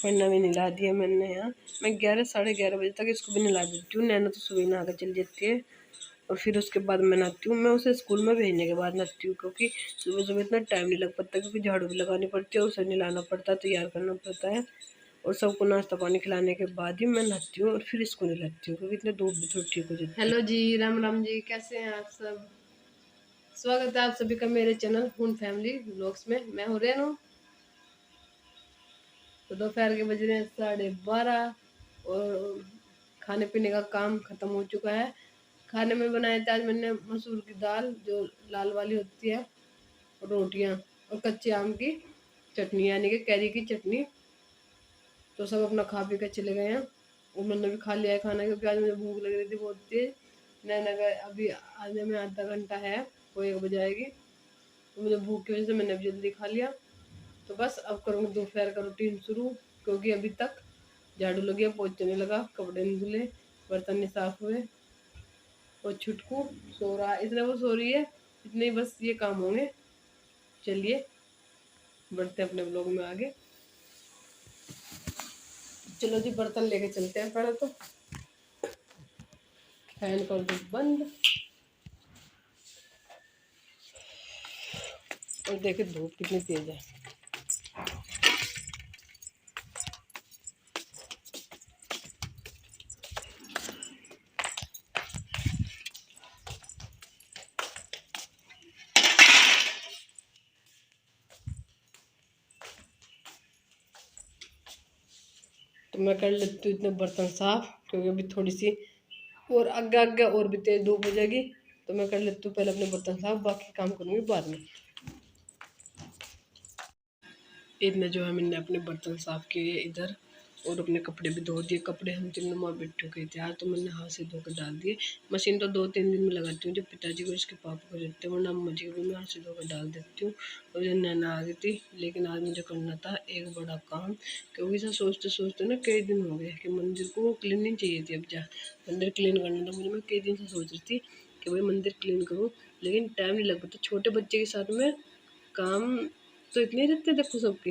वरना भी नहला दिया मैंने यहाँ। मैं 11 साढ़े 11 बजे तक इसको भी नहला देती हूँ। नैना तो सुबह नहा कर चली जाती है और फिर उसके बाद मैं नहाती हूँ। मैं उसे स्कूल में भेजने के बाद नहाती हूँ, क्योंकि सुबह सुबह इतना टाइम नहीं लग पाता, क्योंकि झाड़ू भी लगानी पड़ती है, उसे नहलाना पड़ता है, तैयार करना पड़ता है और सबको नाश्ता पानी खिलाने के बाद ही मैं नहाती हूँ और फिर इसको नहलाती हूँ, क्योंकि इतने धूप भी थोड़ी ठीक हो जाती है। हेलो जी, राम राम जी, कैसे हैं आप सब? स्वागत है आप सभी का मेरे चैनल हुन फैमिली व्लॉग्स में। मैं हूँ रेनू। तो दोपहर के बज रहे हैं 12:30 और खाने पीने का काम ख़त्म हो चुका है। खाने में बनाए थे आज मैंने मसूर की दाल जो लाल वाली होती है, रोटियां और कच्चे आम की चटनी, यानी कि कैरी की चटनी। तो सब अपना खा पी कर चले गए हैं और मैंने भी खा लिया है खाना, क्योंकि आज मुझे भूख लग रही थी बहुत तेज। नैना का अभी आने में आधा घंटा है, वो 1 बजे आएगी, तो मुझे भूख की वजह से मैंने भी जल्दी खा लिया। तो बस अब करूँगी दोपहर का रूटीन शुरू, क्योंकि अभी तक झाड़ू लग गया, पोछे नहीं लगा, कपड़े नहीं धुले, बर्तन नहीं साफ हुए और छुटकू सो रहा है, इसलिए वो सो रही है। इतने ही बस ये काम होंगे। चलिए बढ़ते अपने ब्लॉग में आगे। चलो जी, बर्तन लेके चलते हैं। पहले तो फैन कर दो बंद और देखिए धूप कितनी तेज है। तो मैं कर लेती हूँ इतने बर्तन साफ, क्योंकि अभी थोड़ी सी और आगे आगे और भी तेज धूप हो जाएगी। तो मैं कर लेती हूँ पहले अपने बर्तन साफ, बाकी काम करूँगी बाद में। इतने जो है मैंने अपने बर्तन साफ किए इधर, और अपने कपड़े भी धो दिए। कपड़े हम तीनों माँ बेटू के थे आज, तो मैंने हाथ से धो कर डाल दिए। मशीन तो 2-3 दिन में लगाती हूँ, जब पिताजी को इसके पापा को देते हैं, वरना अम्मा जी को भी मैं हाथ से धो कर डाल देती हूँ। और जो नैना आ गई थी, लेकिन आज मुझे करना था एक बड़ा काम, क्योंकि सब सोचते सोचते ना कई दिन हो गए कि मंदिर को वो क्लीनिंग चाहिए थी। अब जा मंदिर क्लीन करना था मुझे, मैं कई दिन से सोच रही थी कि भाई मंदिर क्लीन करूँ, लेकिन टाइम नहीं लग पाता। छोटे बच्चे के साथ में काम तो इतने ही रहते हैं देखो सबके,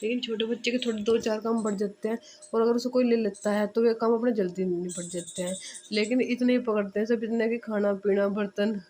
लेकिन छोटे बच्चे के थोड़े 2-4 काम बढ़ जाते हैं, और अगर उसे कोई ले लेता है तो वे काम अपने जल्दी निपट जाते हैं। लेकिन इतने ही पकड़ते हैं सब, इतने कि खाना पीना, बर्तन,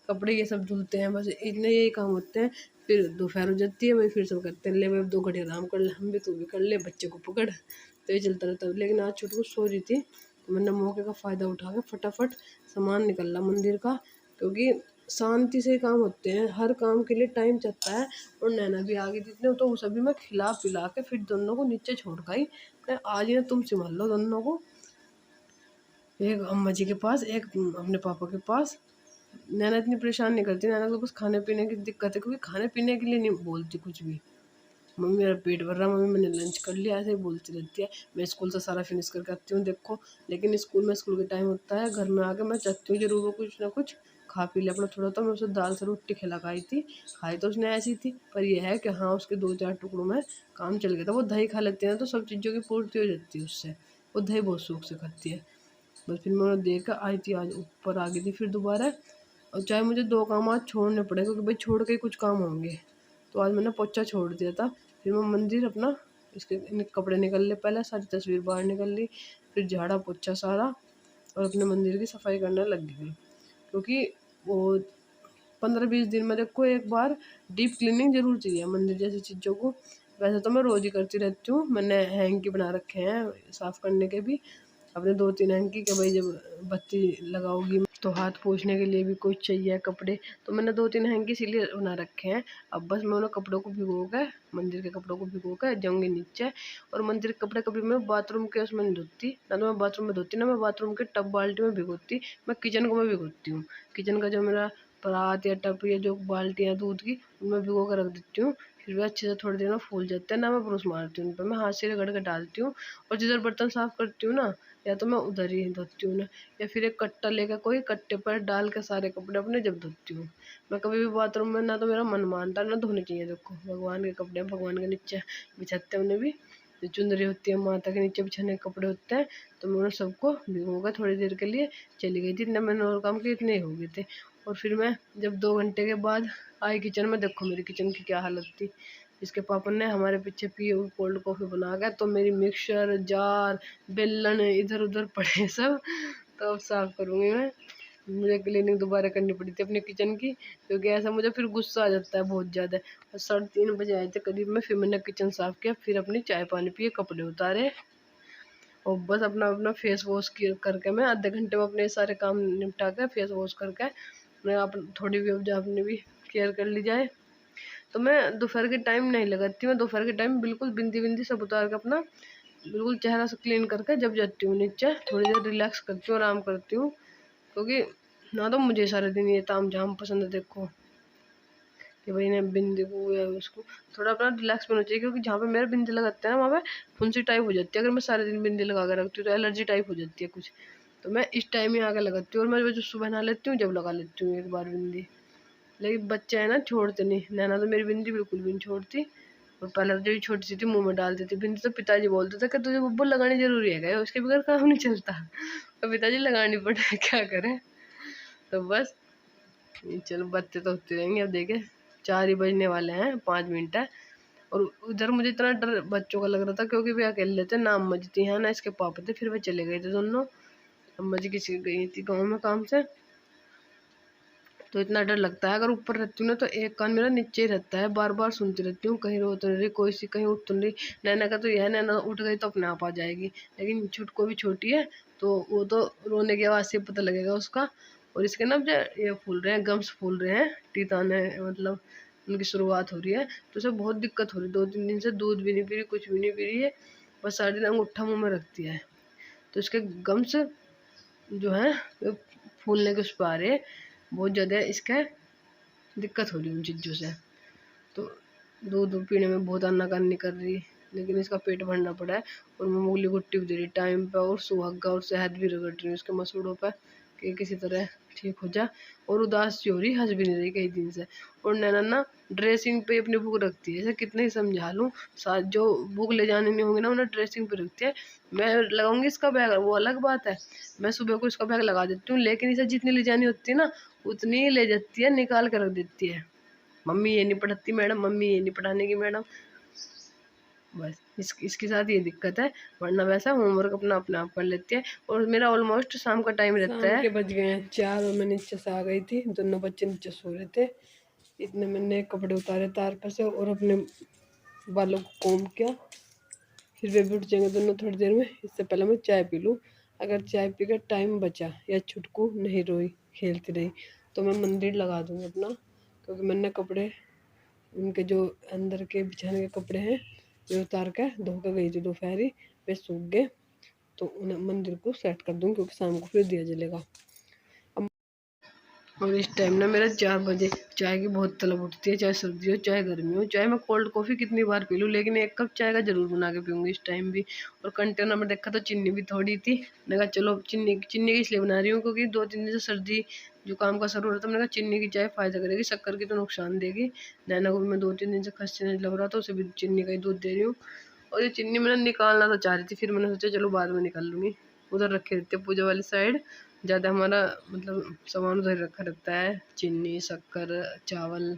कपड़े ये सब धुलते हैं, बस इतने यही काम होते हैं। फिर दोपहर हो जाती है, वही फिर सब करते हैं, ले भाई 2 घड़ी आराम कर ले, हम भी तू भी कर ले, बच्चे को पकड़, तो ये चलता रहता है। लेकिन आज छोटू सो रही थी, तो मैंने मौके का फ़ायदा उठा के फटाफट सामान निकला मंदिर का, क्योंकि शांति से काम होते हैं, हर काम के लिए टाइम चलता है। और नैना भी आ गई थी इतने, तो उसे भी मैं खिला पिला के फिर दोनों को नीचे छोड़ गई। मैं आज ही ना तुम संभाल लो दोनों को, एक अम्मा जी के पास, एक अपने पापा के पास। नैना इतनी परेशान नहीं करती, नैना को बस खाने पीने की दिक्कत है, क्योंकि खाने पीने के लिए नहीं बोलती कुछ भी। मम्मी मेरा पेट भर रहा, मम्मी मैंने लंच कर लिया, ऐसे ही बोलती रहती है। मैं स्कूल से सारा फिनिश करके आती हूँ देखो, लेकिन स्कूल में स्कूल के टाइम होता है, घर में आके मैं चाहती हूँ जरूर वो कुछ ना कुछ खा पी ले अपना थोड़ा। तो मैं उसे दाल से रोटी खिलाई थी, खाई तो उसने ऐसी थी, पर यह है कि हाँ उसके 2-4 टुकड़ों में काम चल गया था। वो दही खा लेती है ना, तो सब चीज़ों की पूर्ति हो जाती है उससे, वो दही बहुत शौक से खाती है। बस फिर मैं उन्हें देख कर आई थी, आज ऊपर आ गई थी फिर दोबारा। और चाहे मुझे 2 काम आज छोड़ने पड़े, क्योंकि भाई छोड़ के ही कुछ काम होंगे, तो आज मैंने पोछा छोड़ दिया था। फिर मैं मंदिर अपना इसके कपड़े निकल ले, पहले सारी तस्वीर बाहर निकल ली, फिर झाड़ा पोछा सारा और अपने मंदिर की सफाई करने लग गई, क्योंकि वो 15-20 दिन में देखो एक बार डीप क्लीनिंग जरूर चाहिए मंदिर जैसी चीज़ों को। वैसे तो मैं रोज़ ही करती रहती हूँ, मैंने हैंकी बना रखे हैं साफ़ करने के भी अपने 2-3 हैंकी, कि भाई जब बत्ती लगाओगी तो हाथ पोंछने के लिए भी कुछ चाहिए कपड़े, तो मैंने 2-3 हैंकी इसीलिए बना रखे हैं। अब बस मैं उन्हें कपड़ों को भिगो कर, मंदिर के कपड़ों को भिगो कर जाऊँगी नीचे। और मंदिर के कपड़े कभी मैं बाथरूम के उसमें नहीं धोती, ना तो मैं बाथरूम में धोती, ना मैं बाथरूम के टब बाल्टी में भिगोती, मैं किचन को मैं भिगोती हूँ। किचन का जो मेरा परात या टब या जो बाल्टी है दूध की, उनमें भिगो कर रख देती हूँ। फिर भी अच्छे से थोड़ी देर में फूल जाते हैं, ना मैं ब्रश मारती हूँ उन पर, मैं हाथ से रगड़ के डालती हूँ। और जिधर बर्तन साफ़ करती हूँ ना, या तो मैं उधर ही धोती हूँ ना, या फिर एक कट्टा लेकर कोई कट्टे पर डाल के सारे कपड़े अपने जब धोती हूँ। मैं कभी भी बाथरूम में ना तो मेरा मन मानता है ना धोने चाहिए। देखो भगवान के कपड़े भगवान के नीचे बिछाते हैं, उन्हें भी जो चुंदरी होती है माता के नीचे बिछाने के कपड़े होते हैं, तो मैं उन्हें सबको भिगो कर थोड़ी देर के लिए चली गई थी। इतने मैंने और काम किए, इतने ही हो गए थे। और फिर मैं जब 2 घंटे के बाद आई किचन में, देखो मेरी किचन की क्या हालत थी। इसके पापा ने हमारे पीछे पी कोल्ड कॉफ़ी बना के, तो मेरी मिक्सर जार बेलन इधर उधर पड़े सब, तो अब साफ़ करूँगी मैं। मुझे क्लीनिंग दोबारा करनी पड़ी थी अपने किचन की, क्योंकि ऐसा मुझे फिर गुस्सा आ जाता है बहुत ज़्यादा। और 3:30 बजे आए थे करीब में, फिर मैंने किचन साफ़ किया, फिर अपनी चाय पानी पिए, कपड़े उतारे और बस अपना अपना फेस वॉश करके मैं आधे घंटे में अपने सारे काम निपटा के फेस वॉश करके मैं थोड़ी भी अपनी भी केयर कर ली जाए। तो मैं दोपहर के टाइम नहीं लगाती हूँ, दोपहर के टाइम बिल्कुल बिंदी बिंदी सब उतार के अपना बिल्कुल चेहरा से क्लीन करके जब जाती हूँ नीचे, थोड़ी देर रिलैक्स करती हूँ, आराम करती हूँ। क्योंकि ना तो मुझे सारे दिन ये ताम झाम पसंद है, देखो कि भाई ने बिंदी को या उसको थोड़ा अपना रिलैक्स होना चाहिए। क्योंकि जहाँ पे मेरे बिंदी लगाते हैं ना, वहाँ पे फुंसी टाइप हो जाती है। अगर मैं सारे दिन बिंदी लगा कर रखती हूँ तो एलर्जी टाइप हो जाती है कुछ, तो मैं इस टाइम ही आके लगाती हूँ। और मैं जो सुबह नहा लेती हूँ जब लगा लेती हूँ एक बार बिंदी। लेकिन बच्चे हैं ना, छोड़ते नहीं, नैना तो मेरी बिंदी बिल्कुल भी नहीं छोड़ती। और पहले तो जब छोटी सी थी मुँह में डाल देती बिंदी, तो पिताजी बोलते थे कि तुझे बब्बू लगानी जरूरी है क्या, उसके बगैर काम नहीं चलता। तो पिताजी लगानी पड़े, क्या करें। तो बस चलो बातें तो होती रहेंगी। अब देखे 4 ही बजने वाले हैं, 5 मिनट है। और उधर मुझे इतना डर बच्चों का लग रहा था, क्योंकि वे अकेले थे ना, अम्मा जी थी यहाँ ना इसके पापा थे, फिर वे चले गए थे दोनों। अम्मा जी किसी गई थी गाँव में काम से, तो इतना डर लगता है। अगर ऊपर रहती हूँ ना तो एक कान मेरा नीचे ही रहता है, बार बार सुनती रहती हूँ कहीं रो तो नहीं रही, कोई सी कहीं उठ तो नहीं रही। नैना का तो यह है, नैना उठ गई तो अपने आप आ जाएगी, लेकिन छुटको भी छोटी है तो वो तो रोने की आवाज़ से पता लगेगा उसका। और इसके ना मुझे ये फूल रहे हैं, गम्स फूल रहे हैं, टीताने मतलब उनकी शुरुआत हो रही है। तो उसे बहुत दिक्कत हो रही है, 2-3 दिन से दूध भी नहीं पी रही, कुछ भी नहीं पी रही है, बस सारे दिन अंगूठा मुँह में रखती है। तो इसके गम्स जो है फूलने के उस पर आ रहे हैं बहुत ज़्यादा, इसका दिक्कत हो रही है उन चीज़ों से। तो दूध पीने में बहुत आनाकानी कर रही, लेकिन इसका पेट भरना पड़ा है। और मैं मूली गुट्टी भी दे रही टाइम पे, और सुहागा और शहद भी रगड़ रही हूँ उसके मसूड़ों पर कि किसी तरह ठीक हो जाए। और उदास सी हो रही, हंस भी नहीं रही कई दिन से। और नैना ना ड्रेसिंग पे अपनी बुक रखती है, ऐसे कितने ही समझा लूँ, साथ जो बुक ले जाने नहीं होंगे ना उन्हें ड्रेसिंग पे रखती है। मैं लगाऊंगी इसका बैग वो अलग बात है, मैं सुबह को इसका बैग लगा देती हूँ, लेकिन इसे जितनी ले जानी होती है ना उतनी ही ले जाती है, निकाल कर रख देती है। मम्मी ये नहीं पढ़ाती मैडम, मम्मी ये नहीं पढ़ाने की मैडम। बस इसके साथ ये दिक्कत है, वरना वैसा होमवर्क अपना अपने आप कर लेती है। और मेरा ऑलमोस्ट शाम का टाइम रहता है, शाम के बज गए हैं 4 और मैं नीचे से आ गई थी, दोनों बच्चे नीचे सो रहे थे। इतने मैंने कपड़े उतारे तार पर से और अपने बालों को कोम किया। फिर वे भी उठ जाएंगे दोनों थोड़ी देर में, इससे पहले मैं चाय पी लूँ। अगर चाय पी कर टाइम बचा या छुटकू नहीं रोई खेलती रही तो मैं मंदिर लगा दूँगी अपना। क्योंकि मैंने कपड़े उनके जो अंदर के बिछाने के कपड़े हैं वे उतार के धो के गई थी दोपहरी, वे सूख गए, तो उन्हें मंदिर को सेट कर दूँ, क्योंकि शाम को फिर दिया जलेगा। और इस टाइम ना मेरा 4 बजे चाय की बहुत तलब उठती है, चाहे सर्दी हो चाहे गर्मी हो। चाहे मैं कोल्ड कॉफ़ी कितनी बार पी लूँ, लेकिन 1 कप चाय का ज़रूर बना के पीऊँगी इस टाइम भी। और कंटेनर में देखा तो चीनी भी थोड़ी थी, मैंने कहा चलो चीनी की इसलिए बना रही हूँ क्योंकि 2-3 दिन से सर्दी जुकाम का असर हो रहा था। मैंने कहा चीनी की चाय फ़ायदा करेगी, शक्कर की तो नुकसान देगी। नैना को भी मैं 2-3 दिन से खस्सी नहीं लग रहा था, उसे भी चीनी का ही दूध दे रही हूँ। और ये चीनी मैंने निकालना तो चाह रही थी, फिर मैंने सोचा चलो बाद में निकाल लूँगी। उधर रखे रहते पूजा वाली साइड, ज़्यादा हमारा मतलब सामान उधर रखा रहता है, चीनी शक्कर चावल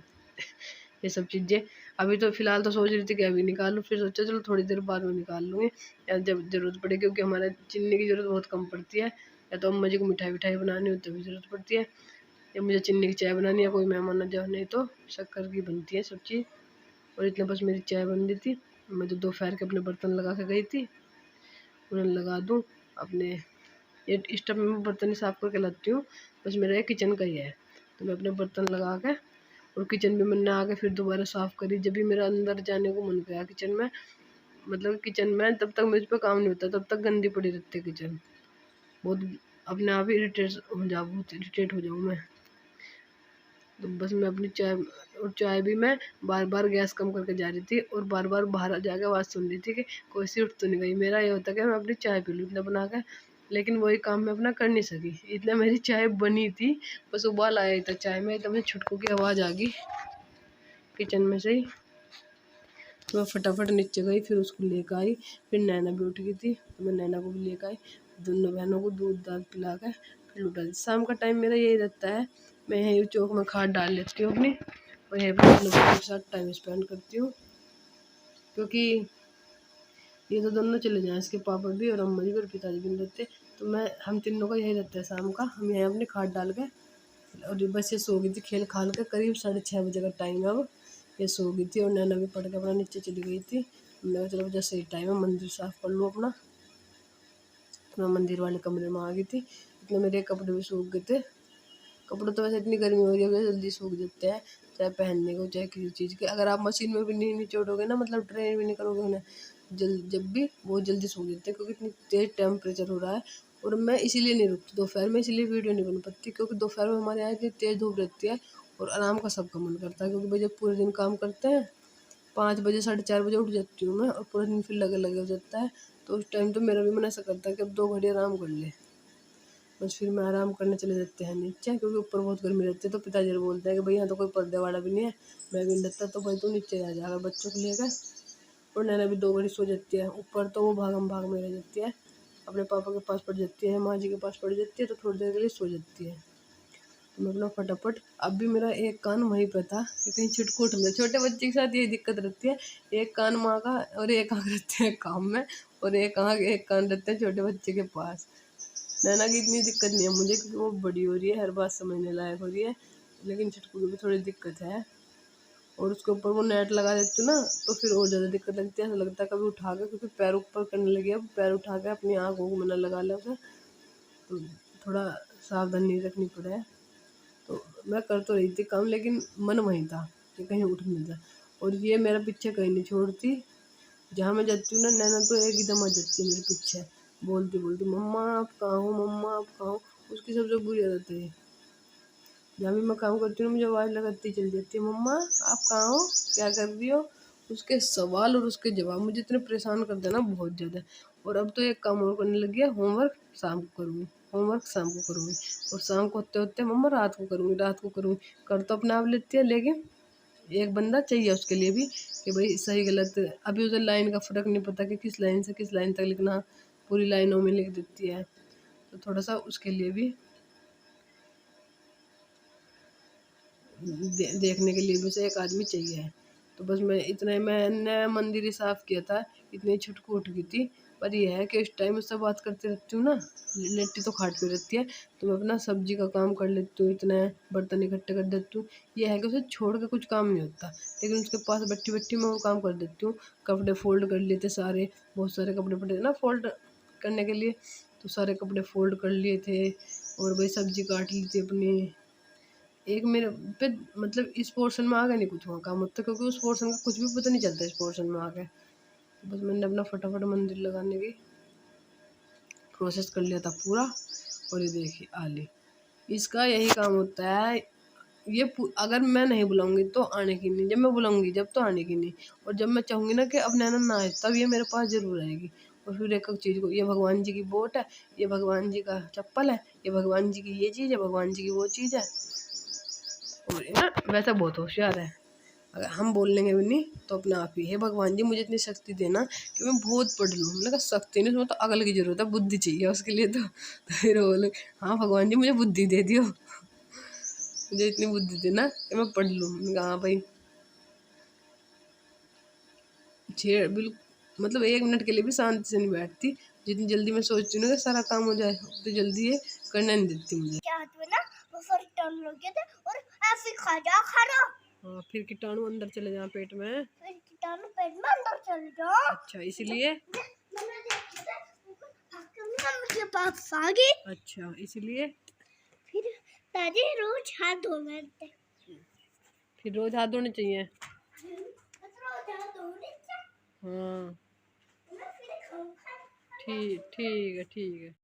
ये सब चीज़ें। अभी तो फ़िलहाल तो सोच रही थी कि अभी निकाल लूँ, फिर सोचा चलो थोड़ी देर बाद में निकाल लूँगी या जब ज़रूरत पड़े, क्योंकि हमारे चीनी की ज़रूरत बहुत कम पड़ती है। या तो अम्मा जी को मिठाई विठाई बनानी हो तभी ज़रूरत पड़ती है, या मुझे चीनी की चाय बनानी है, कोई मेहमान आ जाओ, नहीं तो शक्कर की बनती है सब चीज़। और इतने बस मेरी चाय बन रही थी, मैं तो दोपहर के अपने बर्तन लगा के गई थी, उन्हें लगा दूँ अपने। ये इस टाइम मैं बर्तन ही साफ़ करके लाती हूँ, बस मेरा ये किचन का ही है। तो मैं अपने बर्तन लगा के और किचन भी मैंने आके फिर दोबारा साफ़ करी। जब भी मेरा अंदर जाने को मन गया किचन में, मतलब किचन में, तब तक मुझ पर काम नहीं होता, तब तक गंदी पड़ी रहती है किचन। बहुत अपने आप ही इरिटेट हो जाऊँ मैं। तो बस मैं अपनी चाय, और चाय भी मैं बार बार गैस कम करके जा रही थी और बार बार बाहर जाके आवाज़ सुन रही थी कि कोई सी उठ तो नहीं गई। मेरा ये होता कि मैं अपनी चाय पी लूँ इतना बना कर, लेकिन वही काम मैं अपना कर नहीं सकी। इतना मेरी चाय बनी थी, बस उबाल आया था चाय में, एकदम से छुटकू की आवाज़ आ गई किचन में से ही। तो मैं फटाफट नीचे गई, फिर उसको लेकर आई। फिर नैना भी उठ गई थी तो मैं नैना को भी लेकर आई, दोनों बहनों को दूध दाध पिला कर फिर लौटा दी। शाम का टाइम मेरा यही रहता है, मैं यहीं चौक में खाद डाल लेती हूँ अपनी, और यहीं पर अपने बच्चों के साथ टाइम स्पेंड करती हूँ। क्योंकि ये तो दोनों चले जाएँ, इसके पापा भी और अम्मा जी भी और पिताजी भी नहीं रहते, तो हम तीनों का यही रहता है शाम का। हम यहाँ अपनी खाट डाल के और ये बस ये सो गई थी खेल खाल के, करीब 6:30 बजे का टाइम है अब। ये सो गई थी और नैना भी पढ़ के अपना नीचे चली गई थी। मैंने कहा चलो जैसे ही टाइम है मंदिर साफ़ कर लूँ अपना, तो मैं मंदिर वाले कमरे में आ गई थी। इतने मेरे कपड़े भी सूख गए थे। कपड़े तो वैसे इतनी गर्मी हो रही है जल्दी सूख जाते हैं, चाहे पहनने को चाहे किसी चीज़ के। अगर आप मशीन में भी नहीं निचोड़ोगे ना, मतलब ड्राई भी नहीं करोगे उन्हें, जब भी बहुत जल्दी सूख जाते हैं, क्योंकि इतनी तेज़ टेम्परेचर हो रहा है। और मैं इसीलिए नहीं रुकती दोपहर में, इसीलिए वीडियो नहीं बन पाती, क्योंकि दोपहर में हमारे यहाँ इतनी तेज़ धूप रहती है और आराम का सबका मन करता है। क्योंकि भाई जब पूरे दिन काम करते हैं, 5 बजे 4:30 बजे उठ जाती हूँ मैं, और पूरा दिन फिर लगे लगे हो जाता है। तो उस टाइम तो मेरा भी मन ऐसा करता है कि अब 2 घड़ी आराम कर ले। बस फिर मैं आराम करने चले जाते हैं नीचे, क्योंकि ऊपर बहुत गर्मी रहती है। तो पिताजी बोलते हैं कि भाई यहाँ तो कोई पर्दे वाला भी नहीं है, मैं भी नहीं रहता, तो भाई तू नीचे आ जाएगा बच्चों को लेकर। और नैना भी 2 घड़ी सो जाती है। ऊपर तो वो भागम भाग में रह जाती है, अपने पापा के पास पड़ जाती है, माँ जी के पास पड़ जाती है, तो थोड़ी देर के लिए सो जाती है। तो मैं अपना फटाफट, अब भी मेरा एक कान वहीं पर था कि कहीं छिटको उठ जाए। छोटे बच्चे के साथ यही दिक्कत रहती है, एक कान माँ का और एक आँख रहते हैं काम में, और एक कान रहते हैं छोटे बच्चे के पास। नैना की इतनी दिक्कत नहीं है मुझे, क्योंकि वो बड़ी हो रही है, हर बात समझने लायक हो रही है, लेकिन छिटकू की भी थोड़ी दिक्कत है। और उसके ऊपर वो नेट लगा देती हूँ ना, तो फिर और ज़्यादा दिक्कत लगती है। ऐसा लगता है कभी उठा के, क्योंकि पैर ऊपर करने लगी, अब पैर उठा के अपनी आँखों को मना लगा ले उसे, तो थोड़ा सावधानी रखनी पड़े। तो मैं कर तो रही थी काम, लेकिन मन वहीं था कि कहीं उठ नहीं जाए। और ये मेरा पीछे कहीं नहीं छोड़ती, जहाँ मैं जाती हूँ ना, नैना तो एकदम आ जाती है मेरे पीछे, बोलती बोलती मम्मा आप कहाँ हो, मम्मा आप कहाँ हो। उसकी सबसे बुरी आदत है, जहाँ भी मैं काम करती हूँ मुझे आवाज़ लगाती चली जाती है, मम्मा आप कहाँ हो, क्या कर रही हो। उसके सवाल और उसके जवाब मुझे इतने परेशान कर देना बहुत ज़्यादा। और अब तो एक काम और करने लगी है, होमवर्क शाम को करूँगी, होमवर्क शाम को करूँगी, और शाम को होते होते मम्मा रात को करूँगी, रात को करूँगी। कर तो अपने आप लेती है, लेकिन एक बंदा चाहिए उसके लिए भी, कि भाई सही गलत। अभी उसे लाइन का फ़र्क नहीं पता कि किस लाइन से किस लाइन तक लिखना, पूरी लाइनों में लिख देती है। तो थोड़ा सा उसके लिए भी देखने के लिए भी उसे एक आदमी चाहिए। तो बस मैंने मंदिर ही साफ़ किया था, इतनी छुटक उठ गई थी। पर यह है कि इस टाइम उससे बात करती रहती हूँ ना, लेटी तो खाट पे रहती है, तो मैं अपना सब्जी का काम कर लेती हूँ, इतने बर्तन इकट्ठे कर देती हूँ। यह है कि उसे छोड़ के कुछ काम नहीं होता, लेकिन उसके पास बैठी बैठी मैं वो काम कर देती हूँ। कपड़े फोल्ड कर लिए थे सारे, बहुत सारे कपड़े पड़े थे ना फोल्ड करने के लिए, तो सारे कपड़े फोल्ड कर लिए थे। और भाई सब्जी काट ली थी अपनी। एक मेरे पे मतलब इस पोर्शन में आ गया नहीं कुछ वहाँ काम होता, क्योंकि उस पोर्शन का कुछ भी पता नहीं चलता इस पोर्शन में आ गए। तो बस मैंने अपना फटाफट मंदिर लगाने की प्रोसेस कर लिया था पूरा। और ये देखिए आली, इसका यही काम होता है। ये अगर मैं नहीं बुलाऊंगी तो आने की नहीं, जब मैं बुलाऊंगी जब तो आने की नहीं। और जब मैं चाहूँगी ना कि अब नैना ना आए, तब ये मेरे पास ज़रूर आएगी। और फिर एक एक चीज़ को, ये भगवान जी की बोट है, ये भगवान जी का चप्पल है, ये भगवान जी की ये चीज़ है, भगवान जी की वो चीज़ है। और ये ना वैसा बहुत होशियार है, अगर हम बोल लेंगे भी नहीं तो अपने आप ही, हे भगवान जी मुझे इतनी शक्ति देना कि मैं बहुत पढ़ लूँ। मैंने कहा शक्ति नहीं, उसमें तो अकल की ज़रूरत है, बुद्धि चाहिए उसके लिए। तो फिर वो बोले हाँ भगवान जी मुझे बुद्धि दे दियो, मुझे इतनी बुद्धि देना कि मैं पढ़ लूँ। मैंने कहा हाँ भाई। बिल्कुल, मतलब 1 मिनट के लिए भी शांति से नहीं बैठती। जितनी जल्दी मैं सोचती हूँ ना कि सारा काम हो जाए, तो जल्दी ये करना नहीं देती मुझे। क्या हाथ में ना वो फर टर्न लग गए थे, और ऐसे खा जा खाना। हाँ, फिर कीटाणु अंदर चले जाए पेट में, फिर कीटाणु पेट में अंदर चले जाओ। अच्छा इसलिए मुझे पास आ गई। अच्छा इसलिए फिर ताजी रोज हाथ धोने, फिर रोज हाथ धोने चाहिए। हाँ ठीक है।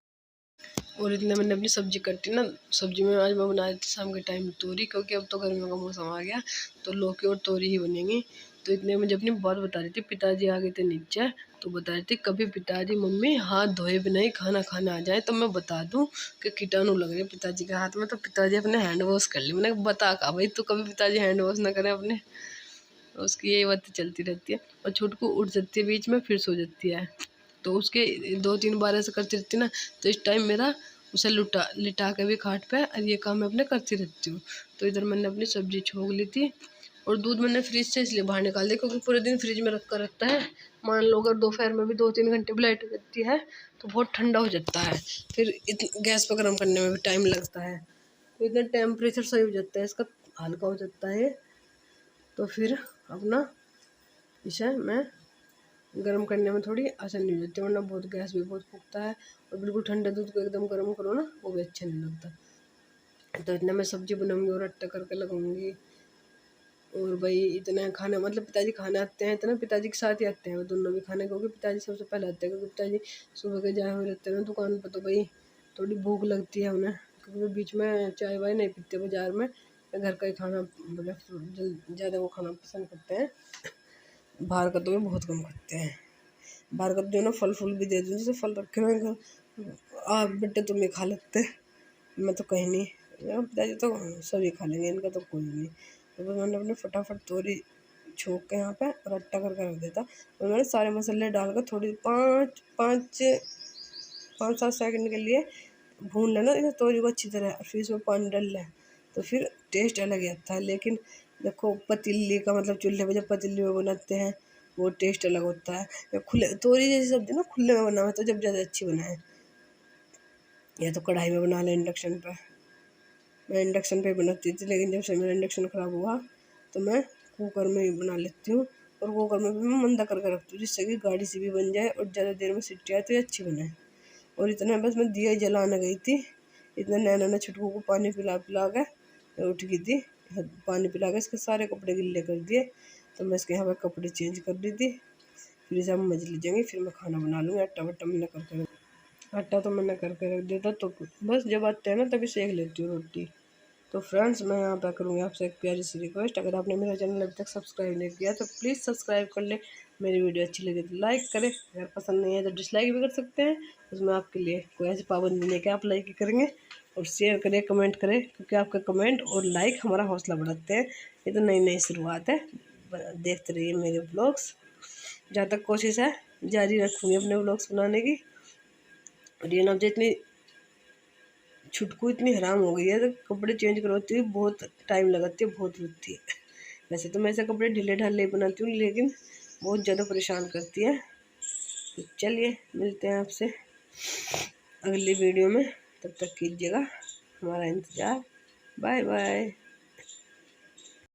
और इतने मैंने अपनी सब्जी कटी ना, सब्जी में आज मैं बना रही थी शाम के टाइम तोरी, क्योंकि अब तो गर्मियों का मौसम आ गया, तो लौकी और तोरी ही बनेंगी। तो इतने मुझे अपनी बात बता रही थी, पिताजी आ गए थे नीचे, तो बता रही थी कभी पिताजी मम्मी हाथ धोए बिना ही खाना खाने आ जाए तो मैं बता दूं कि कीटाणु लग रहे पिताजी के हाथ में, तो पिताजी अपने हैंड वॉश कर ली। मैंने बता कहा भाई तू कभी पिताजी हैंड वॉश ना करें अपने, उसकी यही बात चलती रहती है। और छुटकू उठ जाती है बीच में, फिर सो जाती है, तो उसके 2-3 बार ऐसे करती रहती ना, तो इस टाइम मेरा उसे लिटा के भी खाट पे, और ये काम मैं अपने करती रहती हूँ। तो इधर मैंने अपनी सब्जी छोंक ली थी, और दूध मैंने फ्रिज से इसलिए बाहर निकाल दिया क्योंकि पूरे दिन फ्रिज में रखा रहता है। मान लो अगर दोपहर में भी 2-3 घंटे भी लाइट रहती है तो बहुत ठंडा हो जाता है, फिर गैस पर गर्म करने में भी टाइम लगता है, तो इतना टेम्परेचर सही हो जाता है इसका, हल्का हो जाता है, तो फिर अपना इसे मैं गर्म करने में थोड़ी आसानी हो जाती है, वरना बहुत गैस भी बहुत फूकता है। और बिल्कुल ठंडे दूध को एकदम गर्म करो ना, वो भी अच्छा नहीं लगता। तो इतना मैं सब्जी बनाऊंगी और अट्टा करके लगाऊंगी। और भाई इतना खाना, मतलब पिताजी खाने आते हैं, इतना पिताजी के साथ ही आते हैं वो दोनों भी खाने, क्योंकि पिताजी सबसे पहले आते हैं, क्योंकि पिताजी सुबह के जाए हुए रहते हैं ना दुकान पर, तो भाई थोड़ी भूख लगती है उन्हें, क्योंकि वो बीच में चाय वाय नहीं पीते बाजार में, घर का ही खाना मतलब ज़्यादा वो खाना पसंद करते हैं। बाहर का तो वे बहुत कम खाते हैं। बाहर का जो ना फल फूल भी दे दूँ, जैसे फल रखे हुए घर, आप बेटे तुम ही खा लेते, मैं तो कहीं नहीं, मेरे पिताजी तो सभी खा लेंगे, इनका तो कोई नहीं। तो बस मैंने अपने फटाफट तोरी छोक के यहाँ पे और अट्टा करके रख देता, और मैंने सारे मसाले डालकर थोड़ी 5-7 सेकंड के लिए भून लेना इसे तोरी को अच्छी तरह, फिर इसमें पानी डाल लें, तो फिर टेस्ट अलग ही आता है। लेकिन देखो पतीली का मतलब चूल्हे पे जब पतीली में बनाते हैं वो टेस्ट अलग होता है, या खुले तोरी जैसी सब्जी ना खुले में बना हो तो जब ज़्यादा अच्छी बनाए, या तो कढ़ाई में बना लें इंडक्शन पर। मैं इंडक्शन पे बनाती थी, लेकिन जब से मेरा इंडक्शन ख़राब हुआ तो मैं कुकर में ही बना लेती हूँ, और कुकर में भी मैं मंदा करके रखती हूँ, जिससे कि गाढ़ी सी भी बन जाए और ज़्यादा देर में सीटी आए तो ये अच्छी बने। और इतना बस मैं दिया ही जलाने गई थी, इतना नैना ने छुटकू को पानी पिला पिला के उठ गई थी, पानी पिला के इसके सारे कपड़े गिल्ले कर दिए, तो मैं इसके यहाँ पर कपड़े चेंज कर रही थी, फिर इसे हम मज लीजिएंगे, फिर मैं खाना बना लूँगी। आटा तो मैंने करके रख दिया था, तो बस जब आते हैं ना तभी सेक लेती हूँ रोटी। तो फ्रेंड्स मैं यहाँ पे करूँगी आपसे एक प्यारी सी रिक्वेस्ट, अगर आपने मेरा चैनल अभी तक सब्सक्राइब नहीं किया तो प्लीज़ सब्सक्राइब कर ले, मेरी वीडियो अच्छी लगे तो लाइक करें, अगर पसंद नहीं है तो डिसलाइक भी कर सकते हैं, उसमें आपके लिए कोई ऐसी पाबंदी नहीं है कि आप लाइक ही करेंगे। और शेयर करें, कमेंट करें, क्योंकि आपका कमेंट और लाइक हमारा हौसला बढ़ाते हैं। ये तो नई नई शुरुआत है, देखते रहिए मेरे ब्लॉग्स, जहाँ तक कोशिश है जारी रखूँगी अपने ब्लॉग्स बनाने की। और ये ना जितनी छुटकू इतनी हराम हो गई है तो कपड़े चेंज करवाती हुई बहुत टाइम लगाती है, बहुत रुकती है। वैसे तो मैं ऐसे कपड़े ढीले ढाले बनाती हूँ, लेकिन बहुत ज़्यादा परेशान करती है। तो चलिए मिलते हैं आपसे अगली वीडियो में, तब तक कीजिएगा हमारा इंतज़ार। Bye bye.